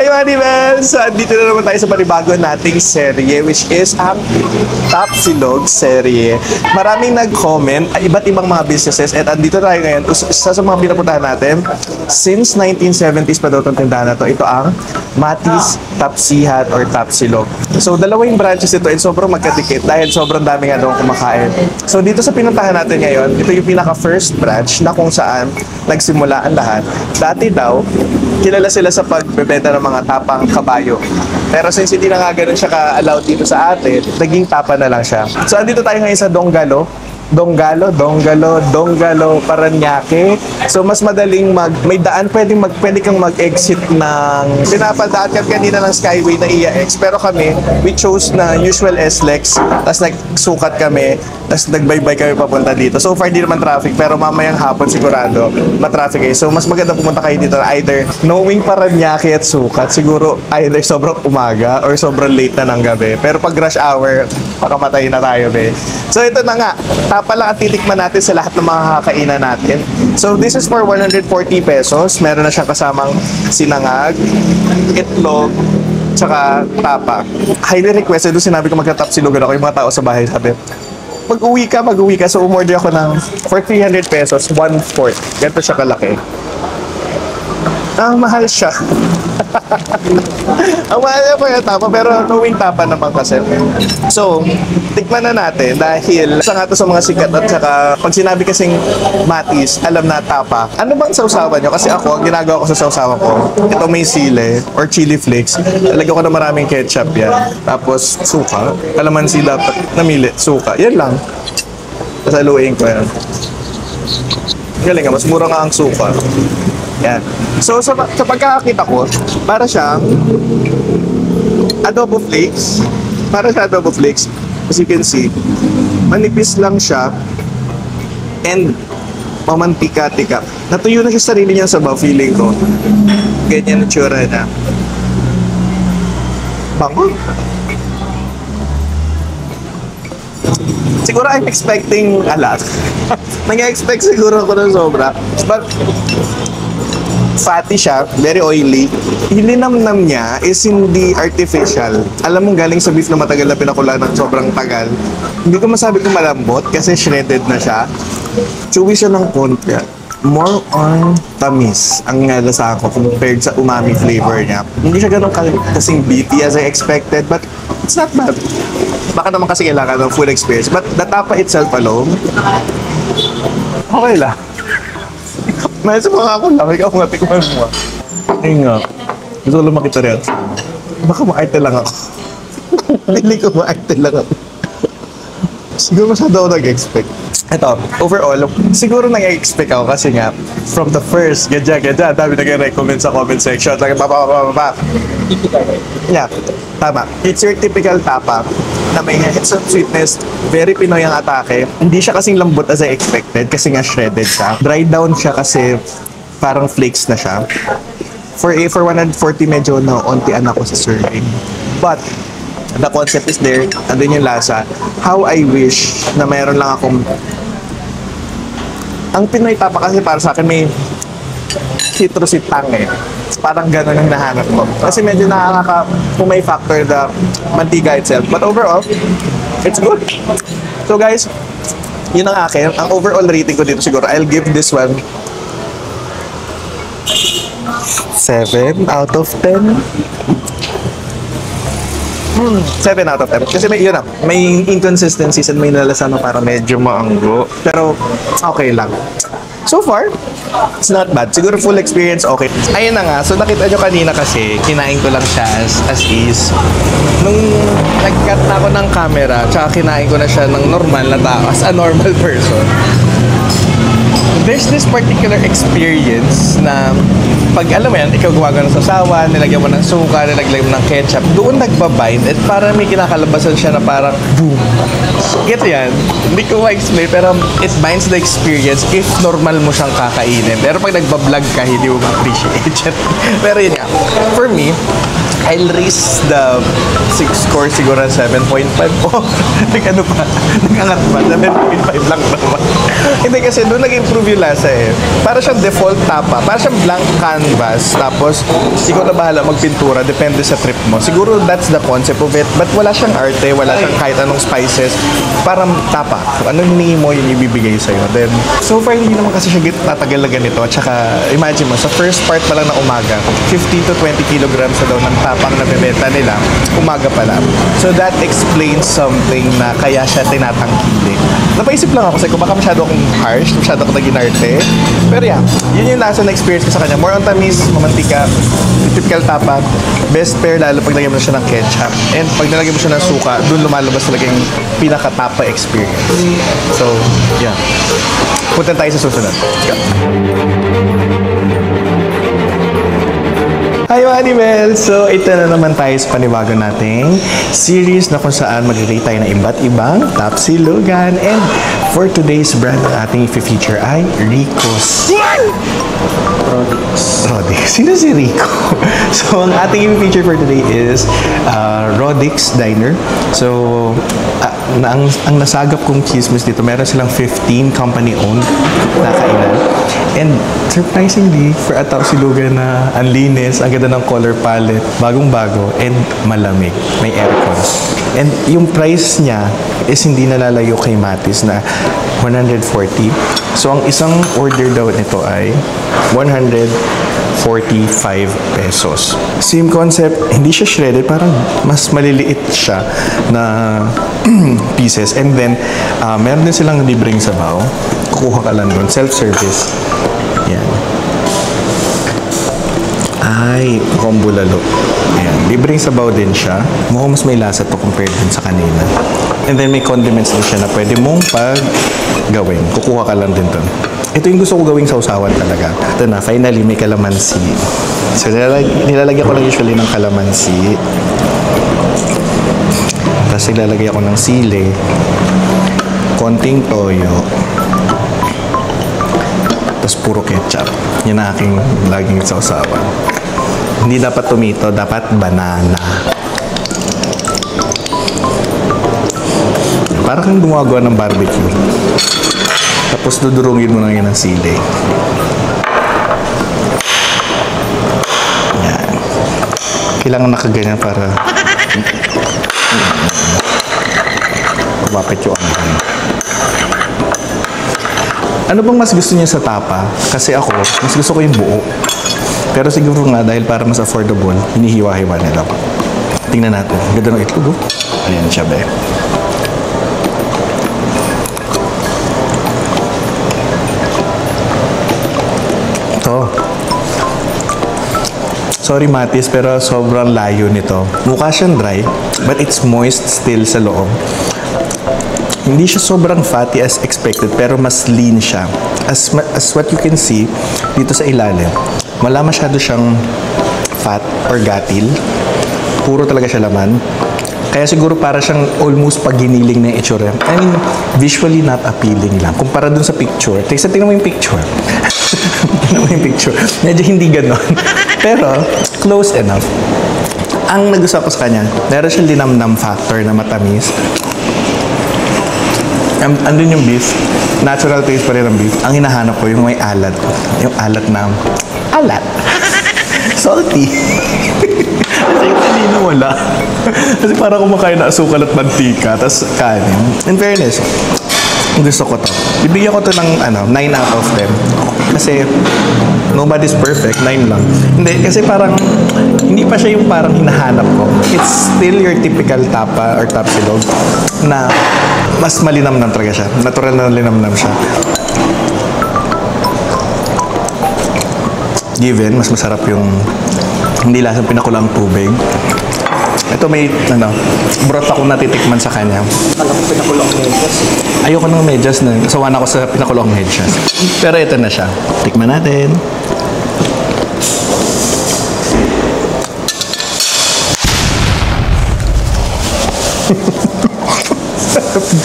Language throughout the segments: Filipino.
Hi Money Bells! Dito na naman tayo sa panibago nating serye, which is ang Top Silog serye. Maraming nag-comment, iba't ibang mga businesses, at andito tayo ngayon. Isa sa mga pinapuntahan natin, since 1970s pa daw itong tindahan na to, ito ang Matis Top Sihat or Top Silog. So dalawa yung branches ito and sobrang magkadikit dahil sobrang dami nga daw kumakain. So dito sa pinuntahan natin ngayon, ito yung pinaka-first branch na kung saan nagsimula ang lahat. Dati daw, kilala sila sa pagbebenta ng mga tapang kabayo. Pero since hindi na nga ganun siya ka-allowed dito sa atin, naging tapa na lang siya. So andito tayo ngayon sa Donggalo, Parañaque. So mas madaling may daan, pwede kang mag-exit ng pinapadaan ka kanina ng Skyway na EAX. Pero kami, we chose na usual SLEX, tapos nagsukat kami, tapos nagbaybay kami papunta dito. So far, hindi naman traffic, pero mamayang hapon sigurado matraffic eh. So mas maganda pumunta kayo dito na either knowing Parañaque at sukat, siguro either sobrang umaga or sobrang late na ng gabi. Pero pag rush hour, pakamatay na tayo be. So ito na nga, tapa lang at titikman natin sa lahat ng mga kakainan natin. So this is for 140 pesos. Meron na siyang kasamang sinangag, itlog, tsaka tapa. Highly requested, doon sinabi ko magka-top silugan ako, yung mga tao sa bahay sabi, mag-uwi ka. So umorder ako ng for 300 pesos, 1/4. Ganito siya kalaki. Mahal siya. Ang mahal niya po yung tapa, pero knowing tapa naman kasi. So, tikman na natin dahil isa nga to sa mga sikat at saka pag sinabi kasing Matis, alam na tapa. Ano bang sausawan nyo? Kasi ako, ang ginagawa ko sa sausawan ko, ito may sili or chili flakes. Talagyan ko na maraming ketchup yan. Tapos, suka. Kalamansi dapat namili. Suka. Yan lang. Kasaluin ko yan. Galing nga, mas mura nga ang suka. Yan. So, sa pagkakakita ko, para siyang adobo flakes. As you can see, manipis lang siya and mamantika-tika. Natuyo na siya sarili niya sa sabaw, feeling ko. Ganyan ang tsura na. Bango. Siguro I'm expecting a lot. Nag-expect siguro ako ng sobra. But fatty siya, very oily. Hilinamnam niya is hindi artificial. Alam mo, galing sa beef na matagal na pinakulaan ng sobrang tagal. Hindi ko masabi kung malambot kasi shredded na siya. Chewy siya ng konti. More on tamis ang nalasahan ko compared sa umami flavor niya. Hindi siya ganun kasing beefy as I expected, but it's not bad. Baka naman kasi kailangan ng full experience. But the tapa itself alone, okay lang. May sumaka ako lang, ikaw nga tikman mo. Ayun nga, gusto ko lang makita rin. Baka ma-arte lang ako. Hindi ko ma-arte lang ako. Siguro masyado ako nag-expect. Ito, overall, siguro nag-expect ako kasi nga, from the first, gadya, dami nag-recommend sa comment section. Like, yeah, tama. It's your typical tapa na may hits of sweetness, very Pinoy ang atake. Hindi siya kasing lambot as I expected kasi nga shredded siya. Dried down siya kasi parang flakes na siya. For 140 medyo nauntian ako sa serving. But the concept is there, andun yung lasa. How I wish na mayroon lang akong ang Pinoy tapa kasi para sa akin may citrusy tang eh. Parang gano'n yung nahanap ko. Kasi medyo kung may factor the mantika itself. But overall, it's good. So guys, yun ang akin. Ang overall rating ko dito siguro, I'll give this one 7 out of 10. 7 out of 10. Kasi may inconsistencies and may nalasa na para medyo maanggo. Pero okay lang. So far, it's not bad. Siguro full experience, okay. Ayun na nga. So nakita nyo kanina kasi, kinain ko lang siya as is. Nung nag-cut na ako ng camera, tsaka kinain ko na siya ng normal na tao, as a normal person. There's this particular experience na pag alam mo yan, ikaw gumagawa ng sasawan, nilagyan mo ng suka, nilagyan mo ng ketchup, doon nagbabind at parang may kinakalabasan siya na parang boom. Get yan? Hindi ko ma-explain pero it binds the experience if normal mo siyang kakainin. Pero pag nagbablog ka, hindi mo ma-appreciate it. Pero yun nga, for me, I'll raise the score siguro ng 7.5 po. Nag-ano pa? Nag-angat pa? 7.5 lang naman. Hindi kasi doon nag-improve yung lasa eh. Para siyang default tapa. Para siyang blank canvas. Tapos, ikaw na bahala magpintura. Depende sa trip mo. Siguro that's the concept of it. But wala siyang arte. Wala siyang kahit anong spices. Parang tapa. Kung anong hinihingi mo, yun ibibigay sa'yo. Then, so far, hindi naman kasi siya tatagal na ganito. At saka, imagine mo, sa first part pa lang na umaga, 15 to 20 kilograms na daw ng tapang na bebenta nila, umaga pa lang. So that explains something na kaya siya tinatangkilik. Napaisip lang ako, kasi kung baka masyado akong harsh, masyado akong nag-inarte. Pero yeah, yun yung lasa na experience ko sa kanya. More on tamis, mamantika, typical tapa, best pair lalo pag nilagyan mo na siya ng ketchup. And pag nilagyan mo siya ng suka, dun lumalabas talaga yung pinaka-tapa experience. So, yeah. Punta tayo sa susunod. Let's go. Hi mga Animals! So, ito na naman tayo sa panibago nating series na kung saan mag-rate tayo ng iba't ibang top silugan. And for today's brand, ang ating i-feature ay Rico's. Rodix. Sino si Rico? So, ang ating i-feature for today is Rodix Diner. So, ang nasagap kong chismis dito, meron silang 15 company-owned na kainan. And surprisingly, for a top silugan na ang linis, ang ganda ng color palette, bagong-bago, and malamig. May aircon. And yung price niya is hindi nalalayo kay Matis na 140. So, ang isang order daw nito ay 145 pesos. Same concept, hindi siya shredded, parang mas maliliit siya na pieces. And then, meron din silang libreng sabaw. Kukuha ka lang doon. Self-service. Yan. Ay, combo lalo. Ayan. Libreng sabaw din siya. Mukhang mas may lasa to compared din sa kanina. And then may condiments din siya na pwede mong gawin. Kukuha ka lang din doon. Ito yung gusto ko gawing sausawan talaga. Ito na, finally may kalamansi. So, nilalagyan ko lang usually ng kalamansi. Tapos nilalagay ako ng sili. Konting toyo. Tapos puro ketchup. Yan ang aking laging sausawan. Hindi dapat tomato, dapat banana. Parang kang gumagawa ng barbecue. Tapos dudurungin mo lang yan ng sili. Yan. Kailangan nakaganyan para mapapit yung angkan. Ano bang mas gusto niya sa tapa? Kasi ako, mas gusto ko yung buo. Pero siguro nga, dahil para mas affordable, hinihiwa-hiwa nila. Tingnan natin. Ganda ng itlog, oh. Ayan siya, be. Ito. Sorry, Matis, pero sobrang layo nito. Mukha siyang dry, but it's moist still sa loob. Hindi siya sobrang fatty as expected, pero mas lean siya. As what you can see, dito sa ilalim, wala masyado siyang fat or gatil. Puro talaga siya laman. Kaya siguro para siyang almost pag-giniling na itsura. I mean, visually not appealing lang. Kumpara dun sa picture. Tingnan mo yung picture. Tingnan mo yung picture. Medyo hindi ganon. Pero, close enough. Ang nag-usap ko sa kanya, meron siyang linamnam factor na matamis. Andun yung beef. Natural taste pa rin ang beef. Ang hinahanap ko, yung may alat. Yung alat na... Alat! Salty! Kasi yung kanina wala. Kasi parang kumakain na asukal at mantika, tapos kanin. In fairness, gusto ko to. Bibigyan ko to ng 9 out of 10. Kasi nobody's perfect, 9 lang. Hindi, kasi parang hindi pa siya yung parang hinahanap ko. It's still your typical tapa or tapsilog na mas malinamnam talaga siya. Natural na linamnam siya. Given, mas masarap yung hindi lasang pinakulang tubig. Ito may, broth ako natitikman sa kanya. Alam ko pinakulong medyas. Ayoko ng medyas na. Sawan ako sa pinakulong medyas. Pero ito na siya. Tikman natin.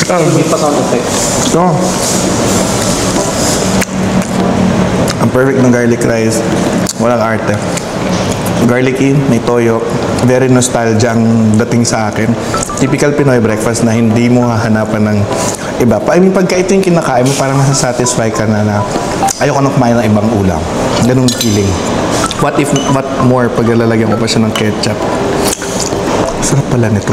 Hindi pa sound effect. Ito. Ang perfect ng garlic rice, walang arte. Garlicky, may toyo, very nostalgia ang dating sa akin. Typical Pinoy breakfast na hindi mo hahanapan ng iba. I mean, pagka ito yung kinakain mo, parang masasatisfy ka na ayoko na kumain ng ibang ulam. Ganun feeling. What more pag lalagyan ko pa siya ng ketchup? Sarap pala nito.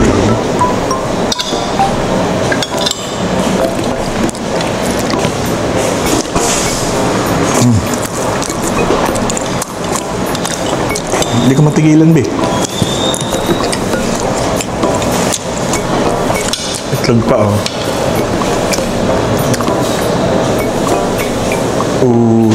Hindi ko matigilan, be. Itlog pa, oh. Ooh.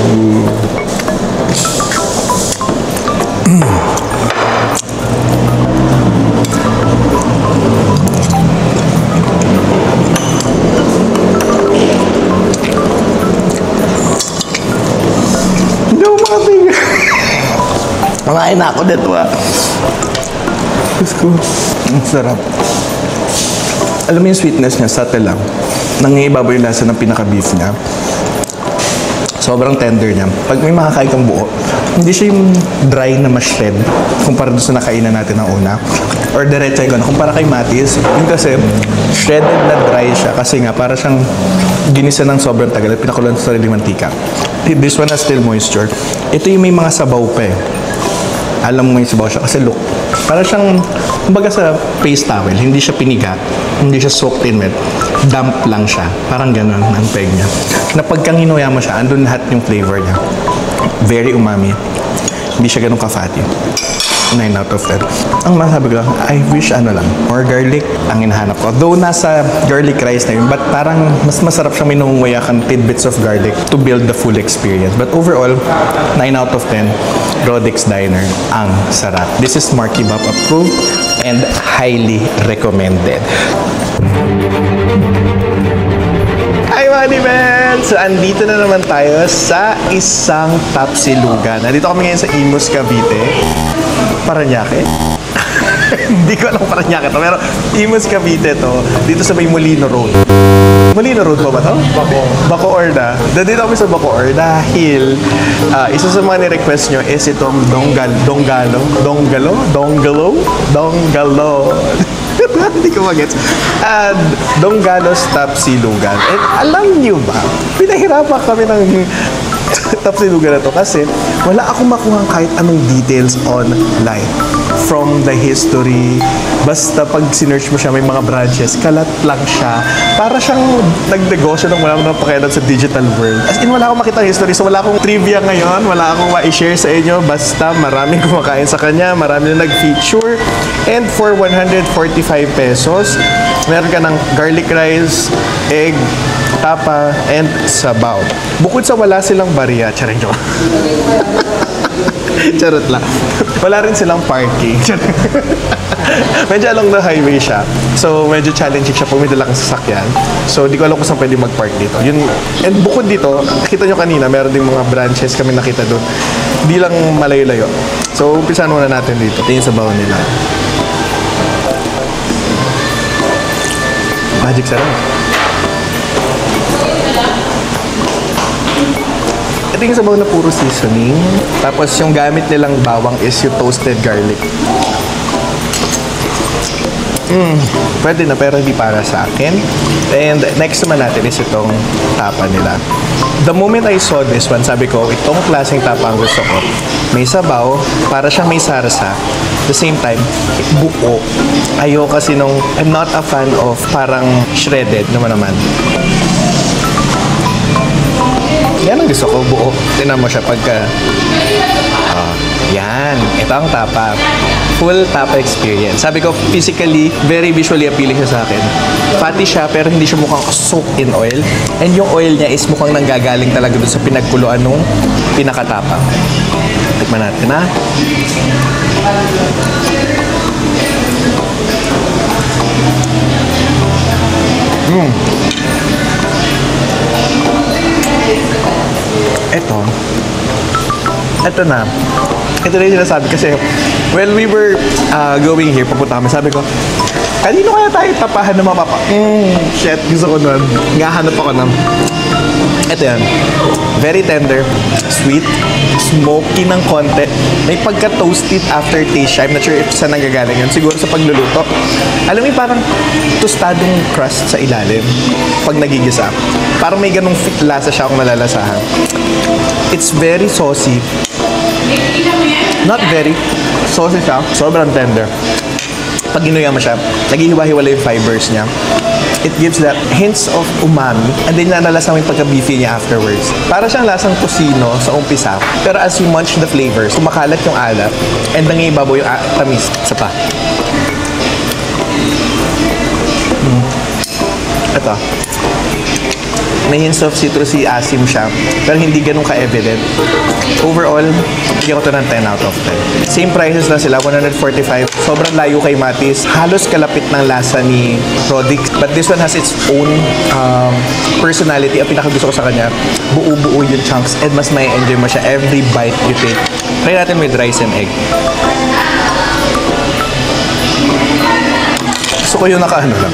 Hindi ako makatingin. Kumain na ako dito, ah. Diyos ko. Ang sarap. Alam mo yung sweetness niya, subtle lang. Nangingibabaw yung lasa ng pinaka-beef niya. Sobrang tender niya. Pag may makakain kang buo, hindi siya yung dry na ma-shred kumpara doon sa nakainan natin ng una. Or diretso yung kumpara kay Matis, yun kasi shredded na dry siya kasi nga para siyang ginisa ng sobrang tagal at pinakulan sa sariling mantika. This one has still moisture. Ito yung may mga sabaw pa eh. Alam mo yung sabaw siya kasi look, para siyang kumbaga sa face towel, hindi siya piniga, hindi siya soaked in with, damp lang siya, parang ganun ang peg niya na pagkang hinuya mo siya, andun lahat yung flavor niya, very umami, hindi siya ganun ka-fatty. 9 out of 10. Ang masabi ko lang, I wish more garlic ang hinahanap ko. Though nasa garlic rice na yun, but parang mas masarap siyang minunguyakan tidbits of garlic to build the full experience. But overall, 9 out of 10, Rodix Diner, ang sarap. This is Marky Bop approved and highly recommended. Hi mga Nibel! So, andito na naman tayo sa isang tapsilugan. Nandito kami ngayon sa Imus, Cavite. Paranaque? Hindi ko alam Paranaque to, pero Imus, Cavite to. Dito sa may Molino Road. Molino Road ba to? Bacoor na. Dito kami sa Bacoor dahil isa sa mga ni-request nyo is itong Donggalo. Hindi ko magets. Donggalo's Tapsilugan. And alam nyo ba, pinahirapan kami ng Tapsilugan na to kasi wala akong makuha kahit anong details online. From the history, basta pag sinearch mo siya, may mga branches, kalat lang siya. Para siyang nagnegosyo ng wala mo nang pakialam sa digital world. As in, wala akong makita history. So, wala akong trivia ngayon. Wala akong ma-share sa inyo. Basta maraming kumakain sa kanya. Marami na nag-feature. And for 145 pesos, meron ka ng garlic rice, egg, tapa, and sabaw. Bukod sa wala silang bariya, charing joke. Charot lang. Wala rin silang parking. Medyo along the highway siya. So, medyo challenging siya pag may dalang sasakyan. So, di ko alam kung saan pwede mag-park dito. Yun, and bukod dito, nakita nyo kanina, meron ding mga branches kami nakita doon. Di lang malayo-layo. So, umpisahan muna natin dito. Tingin sa bawang nila. Magic sarap. Ito yung sabaw na puro seasoning. Tapos yung gamit nilang bawang is yung toasted garlic. Pwede na pero hindi para sa akin. And next naman natin is itong tapa nila. The moment I saw this one, sabi ko, itong klaseng tapa ang gusto ko. May sabaw, para siyang may sarsa. At the same time, buo. Ayoko kasi nung, I'm not a fan of parang shredded naman. Yan ang gusto ko, buo. Tingnan mo siya pagka... yan. Ito ang tapa. Full tapa experience. Sabi ko, physically, very visually appealing siya sa akin. Fatty siya, pero hindi siya mukhang soaked in oil. And yung oil niya is mukhang nanggagaling talaga doon sa pinagkuluan nung pinakatapa. Tikman natin, ha? Ito na. Ito na yung sinasabi kasi when we were going here, papunta kami, sabi ko, Kanino kaya tayo tapahan na mapapa? Shit, gusto ko nun. Ngahanap ako ng... Ito yan. Very tender, sweet, smoky ng konti. May pagka-toasted aftertaste siya. I'm not sure if saan nagagaling yun. Siguro sa pagluluto. Alam mo yung parang tostadong crust sa ilalim pag nagigisa. Parang may ganong lasa siya kung malalasahan. It's very saucy. Not very. Saucy siya. Sobrang tender. Pag ginuya mo siya, naghihiwa-hiwala yung fibers niya. It gives that hints of umami and then nalalasan mo yung pagka-beefy niya afterwards. Para siyang lasang kusino sa umpisa. Pero as you munch the flavors, kumakalat yung alat and nangibabaw yung tamis. Isa pa. Ito. May hints of citrusy asim siya, pero hindi ganun ka-evident. Overall, bigyan ko to ng 10 out of 10. Same prices na sila, 145. Sobrang layo kay Matis. Halos kalapit ng lasa ni Rodix. But this one has its own personality. Ang pinakagusto ko sa kanya, buo-buo yung chunks and mas may enjoy mo siya every bite you take. Try natin with rice and egg. Gusto ko yung naka-ano lang.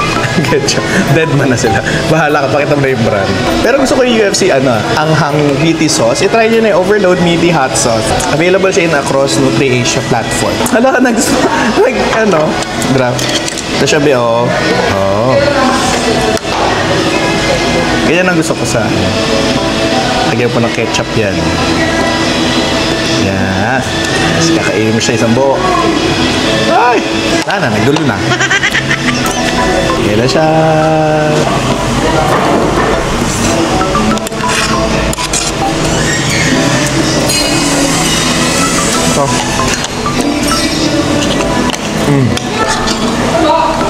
Dead man na sila. Bahala ka, pakita mo na yung brand. Pero gusto ko yung UFC, anghang meaty sauce. I-try nyo na yung Overload Meaty Hot Sauce. Available siya in across Nutri-Asia platform. Hala ka, grab. Ito siya, oh. Ganyan ang gusto ko sa, lagyan po ng ketchup yan. Yan. Tapos kakainin mo siya isang buo. Ay! Nagdulo na. Yan na siya. Ito.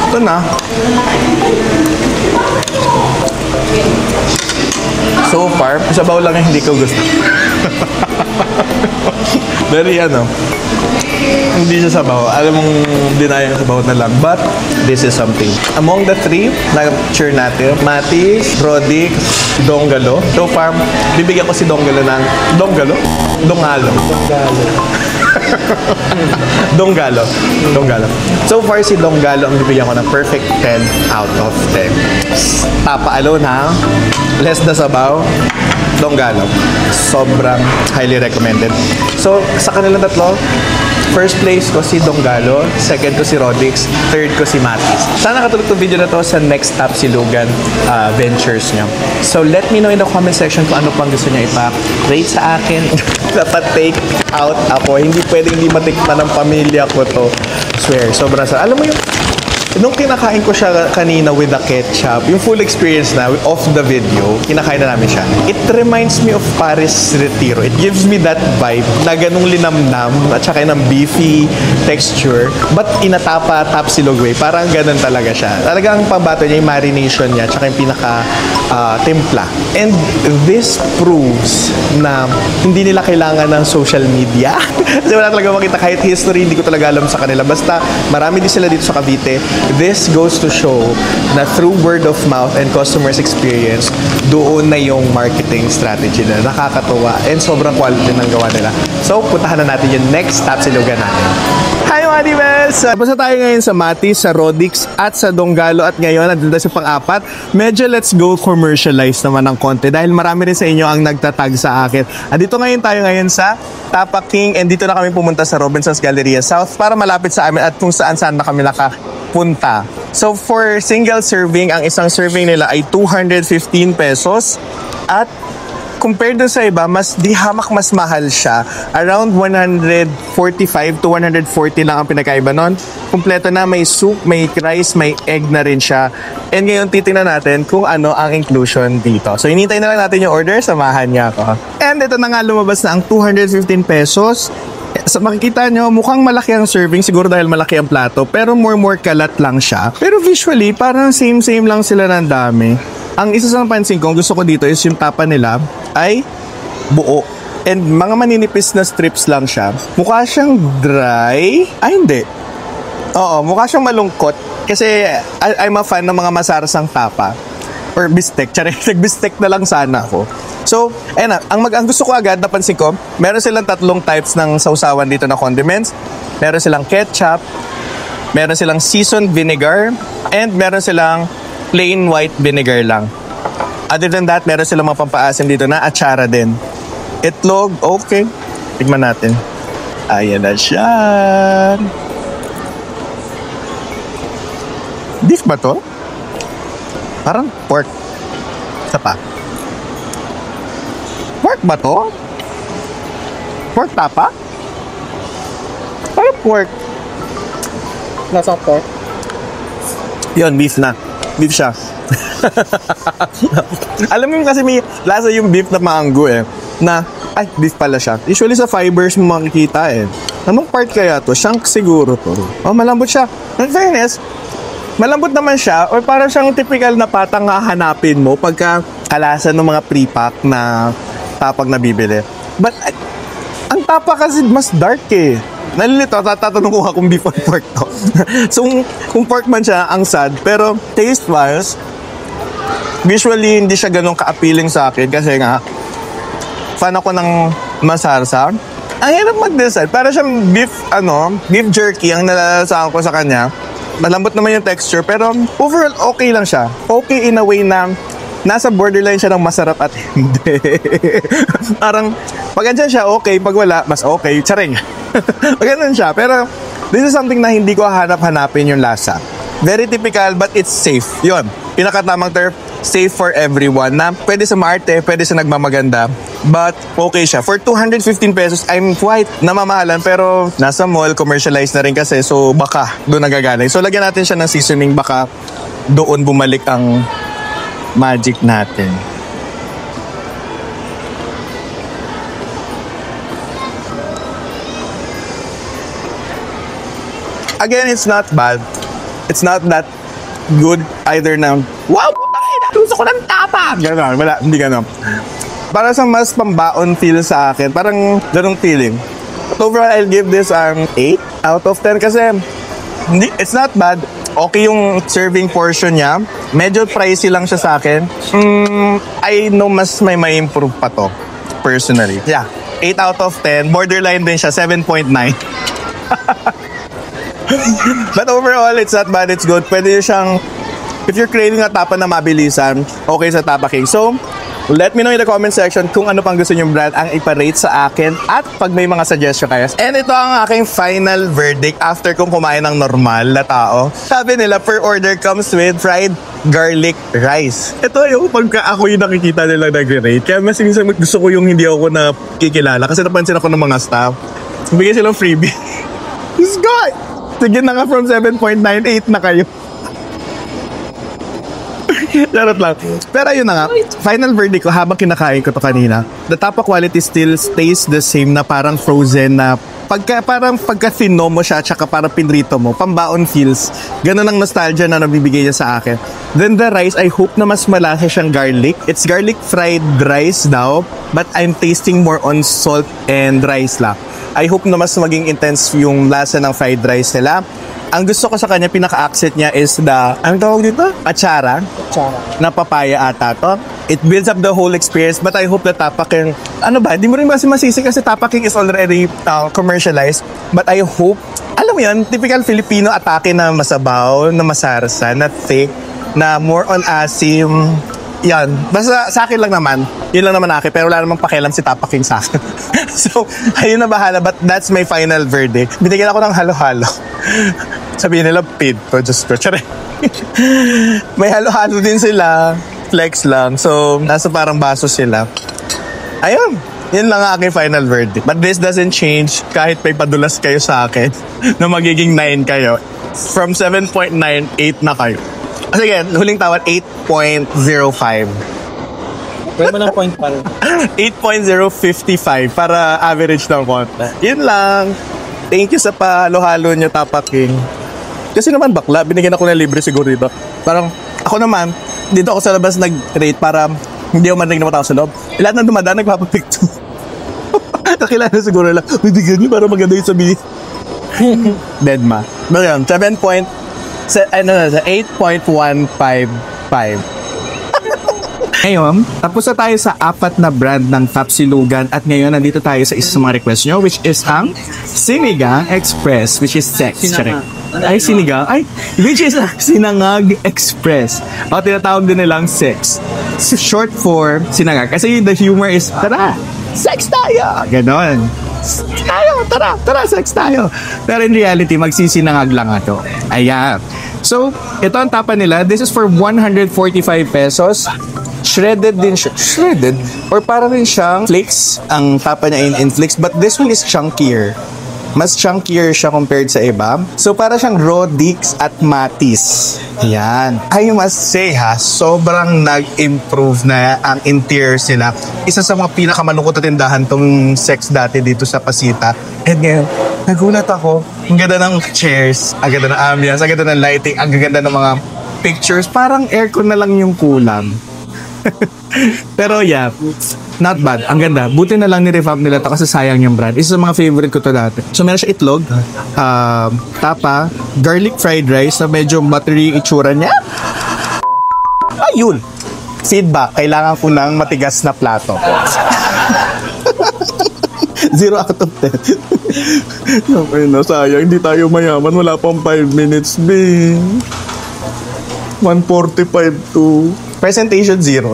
Ito na. So far, sabaw lang yung hindi ko gusto. Very hindi siya sabaw. Alam mong dinayang sabaw na lang. But, this is something. Among the three, na-cheer natin, Matis, Rodix, Donggalo. So far, bibigyan ko si Donggalo ng... Donggalo? Donggalo. Donggalo. So far, si Donggalo ang bibigyan ko ng perfect 10 out of 10. Tapa alone, ha? Less the sabaw. Donggalo. Sobrang highly recommended. So, sa kanilang tatlo, first place ko si Donggalo, second ko si Rodix, third ko si Matis. Sana katulog itong video na to sa next Top Silugan ventures niya. So, let me know in the comment section kung ano pang gusto niya ipa-rate sa akin. Dapat-take out ako. Hindi pwedeng hindi matikman ng pamilya ko to. Swear, sobrang sa... Alam mo yung... Nung kinakain ko siya kanina with the ketchup, yung full experience na off the video, kinakain na namin siya. It reminds me of Paris Retiro. It gives me that vibe na ganung linamnam at saka ng beefy texture but inatapa top silog way. Parang ganun talaga siya. Talagang pambato niya yung marination niya at saka yung pinaka timpla. And this proves na hindi nila kailangan ng social media. Kasi wala talaga makita kahit history, hindi ko talaga alam sa kanila. Basta marami din sila dito sa Cavite. This goes to show na through word of mouth and customers experience, doon na yung marketing strategy na nakakatuwa and sobrang quality ng gawa nila. So, puntahan na natin yung next Top Silugan natin. Hi mga Divels! Basta tayo ngayon sa Matis, sa Rodix at sa Donggalo at ngayon, nandun tayo sa pang-apat. Medyo let's go commercialize naman ng konti dahil marami rin sa inyo ang nagtatag sa akin. At dito ngayon tayo ngayon sa Tapa King and dito na kami pumunta sa Robinson's Galleria South para malapit sa amin at kung saan-saan na kami nakapunta. So for single serving, ang isang serving nila ay 215 pesos at compared dun sa iba, mas mahal siya. Around 145 to 140 lang ang pinakaiba nun. Kumpleto na, may soup, may rice, may egg na rin siya. And ngayon, titingnan natin kung ano ang inclusion dito. So, hinintay na lang natin yung order, samahan niya ako. And ito na nga, lumabas na ang 215 pesos. So, makikita nyo, mukhang malaki ang serving, siguro dahil malaki ang plato, pero more kalat lang siya. Pero visually, parang same lang sila ng dami. Ang isa sa napansin ko, gusto ko dito is yung tapa nila ay buo. And mga maninipis na strips lang siya. Mukha siyang dry. Ay, hindi. Oo, mukha siyang malungkot. Kasi I'm a fan ng mga masarasang tapa. Or bistek. Nag-bistek na lang sana ako. So, ayun na. Ang gusto ko agad, napansin ko, meron silang tatlong types ng sausawan dito na condiments. Meron silang ketchup, meron silang seasoned vinegar, and meron silang plain white vinegar lang. Other than that, meron silang mga pampaasim dito na atsara din. Itlog, okay. Tignan natin. Ayan na siya. Beef ba to? Parang pork. Isa pa. Pork ba to? Pork tapa? Parang pork. Nasa pork. Yun, beef na. Beef siya. Alam mo yung kasi may lasa yung beef na maanggo eh. Na, ay, beef pala siya. Usually sa fibers mo makikita eh. Anong part kaya to? Shank siguro to. Oh, malambot siya. In fairness, malambot naman siya or parang siyang typical na patang hahanapin mo pagka kalasan ng mga pre-pack na tapag na bibili. But, ang tapa kasi mas dark eh. Nalilito, tatanong ko kung beef or pork to. So, kung pork man siya, ang sad. Pero, taste-wise, visually, hindi siya ganun ka-appealing sa akin kasi nga, fan ako ng masarsa. Ang hirap mag-decide. Para siyang beef, beef jerky ang nalalasahan ko sa kanya. Malambot naman yung texture, pero overall, okay lang siya. Okay in a way na nasa borderline siya ng masarap at hindi. Parang, pag andyan siya, okay. Pag wala, mas okay. Charing. Pag andyan siya. Pero, this is something na hindi ko hanap-hanapin yung lasa. Very typical, but it's safe. Yun. Pinakatamang term, safe for everyone. Na pwede sa maarte, pwede sa nagmamaganda. But, okay siya. For 215 pesos, I'm quite namamahalan. Pero, nasa mall, commercialized na rin kasi. So, baka doon nagagaling. So, lagyan natin siya ng seasoning. Baka doon bumalik ang magic natin. Again, it's not bad. It's not that good either na, wow, gusto ko ng tapa! Gano'n, wala, hindi gano'n. Para sa mas pambaon feel sa akin, parang ganong feeling. But overall, I'll give this 8 out of 10 kasi it's not bad. Okay yung serving portion niya. Medyo pricey lang siya sa akin. I know mas may improve pa to. Personally. Yeah. 8 out of 10. Borderline din siya. 7.9. But overall, it's not bad. It's good. Pwede siyang, if you're craving a tapa na mabilisan, okay sa Tapa King. So, let me know in the comment section kung ano pang gusto nyo brand ang iparate sa akin at pag may mga suggestion kayo. And ito ang aking final verdict after kong kumain ng normal na tao. Sabi nila, per order comes with fried garlic rice. Ito yung pagka ako yung nakikita nilang nag-rate. Kaya mas minsan gusto ko yung hindi ako na kikilala kasi napansin ako ng mga staff. Bigyan silang freebie. This guy! Sige na nga from 7.98 na kayo. Charot lang. Pero yun na nga, final verdict ko habang kinakain ko to kanina, the tapa quality still stays the same na parang frozen na pagka tino mo siya tsaka parang pinrito mo, pambaon feels. Ganun ang nostalgia na nabibigay niya sa akin. Then the rice, I hope na mas malasa siyang garlic. It's garlic fried rice daw, but I'm tasting more on salt and rice lang. I hope na mas maging intense yung lasa ng fried rice nila. Ang gusto ko sa kanya, pinaka-accent niya is anong tawag dito? Atsara. Na papaya ata to. It builds up the whole experience, but I hope that Tapa King, hindi mo rin kasi masisi kasi Tapa King is already commercialized. But I hope, alam mo yun, typical Filipino atake na masabaw, na masarsa, na thick, na more on asim. Yan. Basta sa akin lang naman. Yun lang naman akin. Pero wala namang pakialam si Tapa King sa akin. So, ayun na bahala. But that's my final verdict. Binigyan ako ng halo-halo. Sabihin nila, paid to. Just ko. May halo-halo din sila. Flex lang. So, nasa parang baso sila. Ayun. Yun lang ang aking final verdict. But this doesn't change kahit may padulas kayo sa akin na magiging 9 kayo. From 7.98 na kayo. Sige, huling tawad, 8.05. Pwede mo ng point pa rin. 8.055 para average ng konti. Yun lang. Thank you sa pahalo-halo niyo, Tapa King. Kasi naman bakla, binigyan ako ng libre siguro dito. Parang ako naman, dito ako sa labas nag-rate para hindi ako marinig na matao sa loob. Lahat na dumadaan, nagpapapicture. Kakilala siguro lang, binigyan niyo para maganda yung sabihin. Deadma. Pero yun, 8.155. Ngayon, tapos na tayo sa 4 na brand ng Tapsilugan at ngayon nandito tayo sa isa sa mga request nyo which is ang Sinigang Express which is sex. Ay, sinigang. Ay, which is Sinangag Express. O, tinatawag din nilang sex. Short for sinangag. Kasi the humor is, tara, sex tayo! Ganon. Tara, sex tayo. Pero in reality, magsisinangag lang ito. Ayan. So, ito ang tapa nila. This is for 145 pesos. Shredded din siya. Shredded? Or para rin siyang flakes. Ang tapa niya in flakes. But this one is chunkier. Mas chunkier siya compared sa iba. So, para siyang Rodix at Matis. Yan. I must say ha, sobrang nag-improve na ang interior sila. Isa sa mga pinakamalungkot na tindahan tong sex dati dito sa Pasita. And ngayon, nagulat ako. Ang ganda ng chairs, ang ganda ng ambience, ang ganda ng lighting, ang ganda ng mga pictures. Parang aircon na lang yung kulang. Pero yeah, not bad. Ang ganda. Buti na lang ni-revamp nila to kasi sayang yung brand. Isa sa mga favorite ko to dati. So meron siya itlog, tapa, garlic fried rice na medyo buttery itsura niya. Ayun. Feedback. Kailangan ko ng matigas na plato. 0 out of 10. Okay na, sayang. Hindi tayo mayaman. Wala pang 5 minutes, din. 1:45 to... Presentation 0.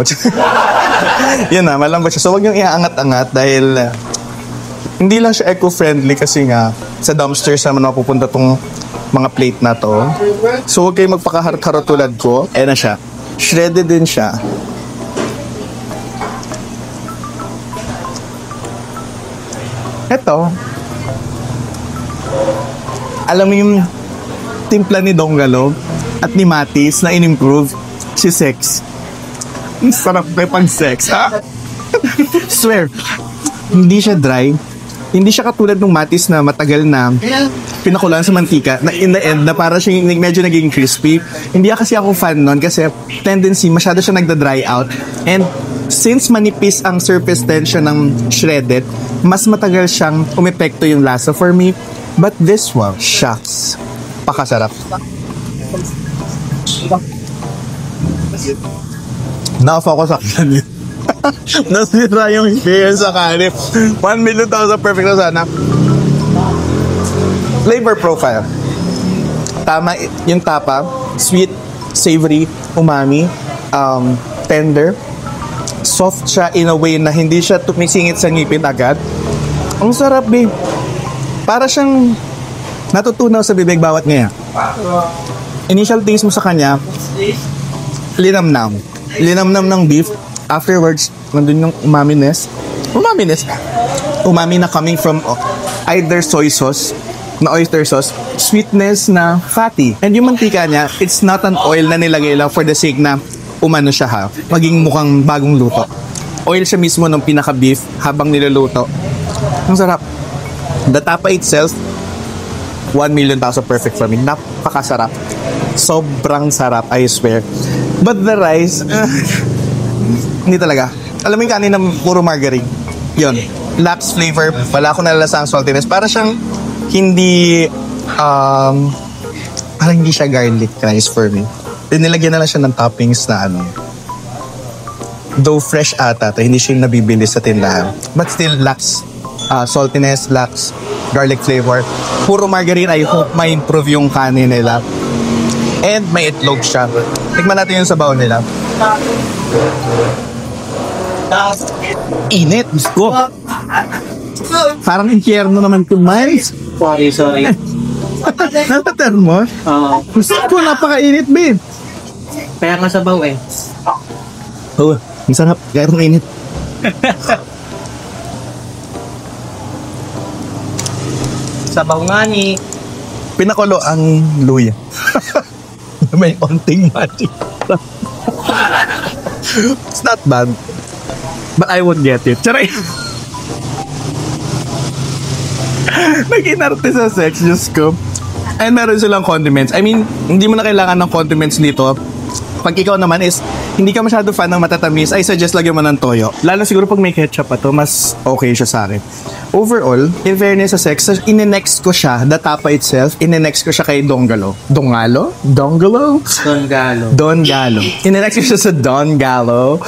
Yan na, malambot siya. So, wag niyong iaangat-angat dahil hindi lang siya eco-friendly kasi nga sa dumpsters naman mapupunta tong mga plate na to. So, huwag kayong magpakaharot-harot tulad ko. Ayan na siya. Shredded din siya. Ito. Alam mo yung timpla ni Donggalo at ni Matis na in-improve si Sex. Ang sarap na pang sex. Swear, hindi siya dry. Hindi siya katulad ng Matis na matagal na pinakulaan sa mantika na in the end na para siya medyo naging crispy. Hindi kasi ako fan nun kasi tendency masyado siya nagda-dry out. And since manipis ang surface tension ng shredded, mas matagal siyang umepekto yung lasa for me. But this one, shucks, pakasarap. Na-focus ako sa kanin. Nasira yung experience sa kanin. 1 million sa perfect na sana. Flavor profile. Tama yung tapa. Sweet, savory, umami, tender. Soft siya in a way na hindi siya tumisingit sa ngipin agad. Ang sarap, babe. Para siyang natutunaw sa bibig bawat ngaya. Initial taste mo sa kanya, linamnam. Linamnam ng beef. Afterwards, nandun yung umaminess. Umami na coming from either soy sauce, na oyster sauce, sweetness na fatty. And yung mantika niya, it's not an oil na nilagay lang for the sake na umano siya ha. Maging mukhang bagong luto. Oil siya mismo ng pinaka-beef habang niluluto. Ang sarap. The tapa itself, 1 million peso perfect for me. Napakasarap. Sobrang sarap, I swear. But the rice, hindi talaga. Alam mo yung kanin na puro margarine. Yun. Lacks flavor. Wala akong nalalasang saltiness. Para siyang hindi, parang hindi siya garlic rice for me. Nilagyan na lang siya ng toppings na ano. Though fresh ata, hindi siya yung nabibili sa tindahan. But still lacks saltiness, lacks garlic flavor. Puro margarine. I hope ma-improve yung kanin nila. And may itlog siya. Tikman natin yung sabaw nila. Init. Go. Parang impyerno naman kumain. Sorry. Natatermo? Gusto ko, napakainit, babe. Kaya nga sabaw eh. Oo, ang sarap. Kaya rin init. Sabaw nga ni. Pinakulo ang luya. May onting magic. It's not bad. But I would get it. Charay! Nag-inarte sa sex, just ko. And meron silang condiments. I mean, hindi mo na kailangan ng condiments dito. Pag ikaw naman is, hindi ka masyado fan ng matatamis, I suggest lagyan mo ng toyo. Lalo siguro pag may ketchup pa to, mas okay siya sa akin. Overall, in fairness sa sex, in-next ko siya, the tapa itself, in-next ko siya kay Donggalo. Donggalo? Donggalo? Don Galo. In-next ko siya sa Don Galo.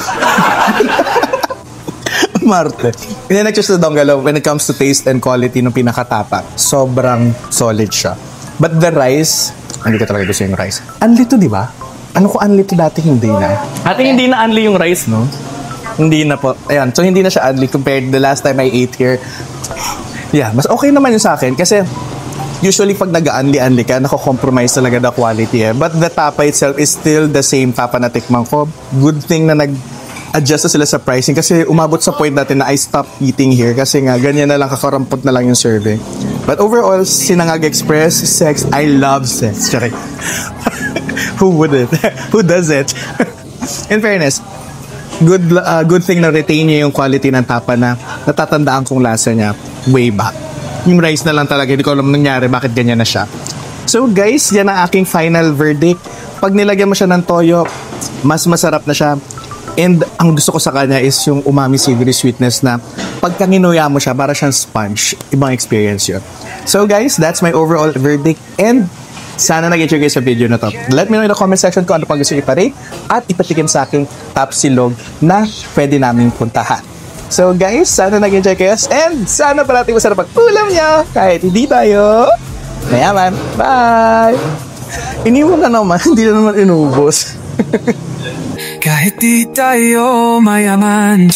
Marte. In-next ko siya sa Donggalo when it comes to taste and quality ng pinakatapa. Sobrang solid siya. But the rice, hindi ko talaga gusto yung rice. Unli to, di ba? Ano ko unli to dati, hindi na. Ating hindi na unli yung rice, no? Hindi na po. Ayan, so hindi na siya unli compared the last time I ate here. Yeah, mas okay naman yun sa akin kasi usually pag nag-unli-unli ka, nako-compromise talaga the quality eh. But the tapa itself is still the same tapa na tikman ko. Good thing na nag-adjust na sila sa pricing kasi umabot sa point natin na I stopped eating here kasi nga ganyan na lang, kakarampot na lang yung serving. But overall, Sinangag Express, sex, I love sex. Sorry. Who wouldn't? Who does it? In fairness, good thing na retain niya yung quality ng tapa na natatandaan kong lasa niya way back. Yung rice na lang talaga, hindi ko alam nangyari bakit ganyan na siya. So guys, yan ang aking final verdict. Pag nilagyan mo siya ng toyo, mas masarap na siya. And ang gusto ko sa kanya is yung umami savory sweetness na pagka nginuya mo siya, para siyang sponge. Ibang experience yun. So guys, that's my overall verdict. And sana nag-enjoy kayo sa video na to. Let me know in the comment section kung ano pang gusto iparate at ipatikim sa aking top silog na pwede naming puntahan. So guys, sana nag-enjoy kayo and sana parating masarap ang ulam niya kahit hindi tayo mayaman. Bye! Iniwan ka naman, hindi na naman inubos. Kahit di tayo mayaman.